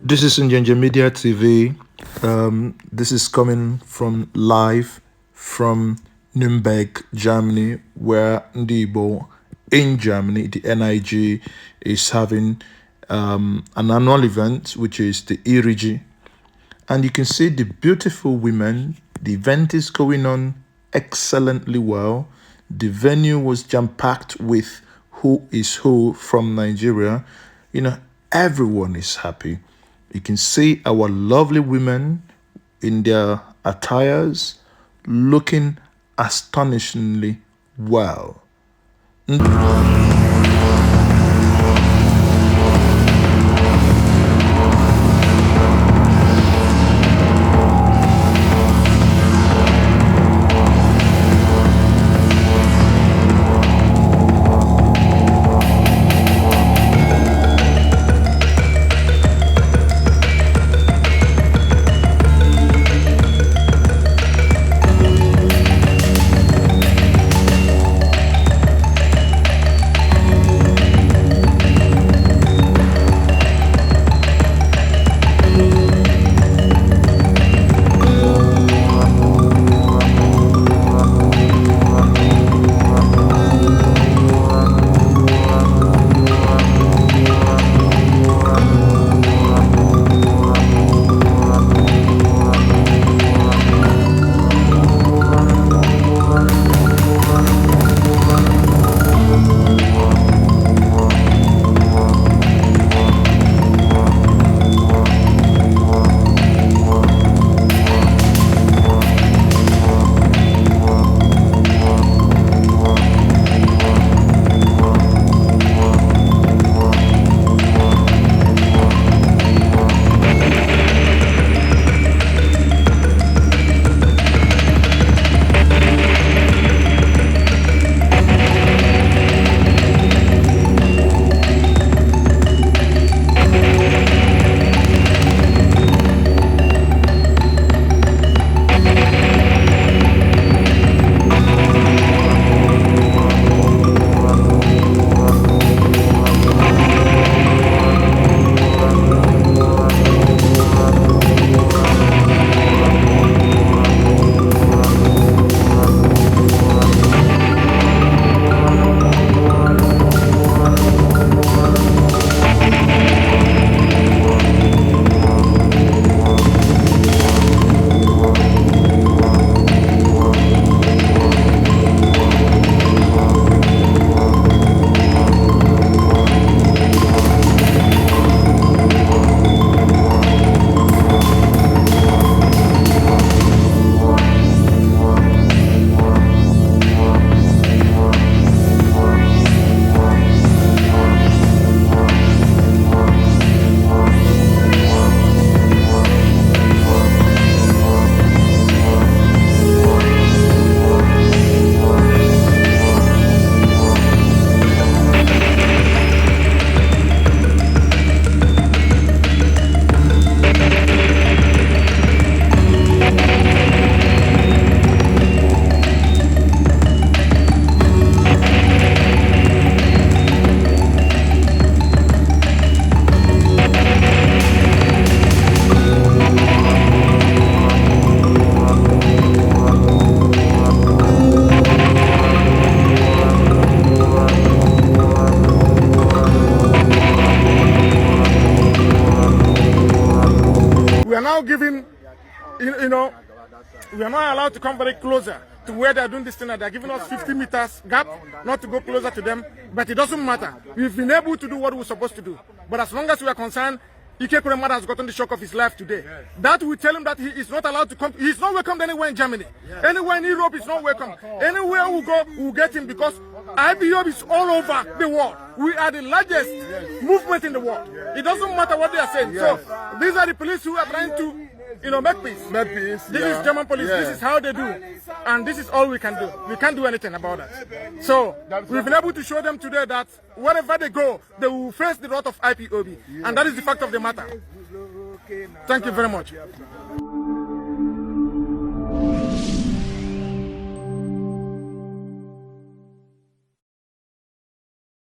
This is Njenje Media TV. This is coming from live from Nuremberg, Germany, where Ndiigbo in Germany, the NIG, is having an annual event, which is the EKWEREMADU. And you can see the beautiful women. The event is going on excellently well. The venue was jam-packed with who is who from Nigeria. You know, everyone is happy. You can see our lovely women in their attires looking astonishingly well. We are now giving, we are not allowed to come very closer to where they are doing this thing. They are giving us 50 meters gap, not to go closer to them, but it doesn't matter. We've been able to do what we're supposed to do. But as long as we are concerned, EKWEREMADU has gotten the shock of his life today. Yes. That will tell him that he is not allowed to come. He's not welcomed anywhere in Germany. Yes. Anywhere in Europe, he's not welcome. Anywhere we go, we'll get him, because IPOB is all over the world. We are the largest movement in the world. It doesn't matter what they are saying. So these are the police who are trying to, make peace. This is German police. This is how they do. And this is all we can do. We can't do anything about that. So we've been able to show them today that wherever they go, they will face the wrath of IPOB. And that is the fact of the matter. Thank you very much.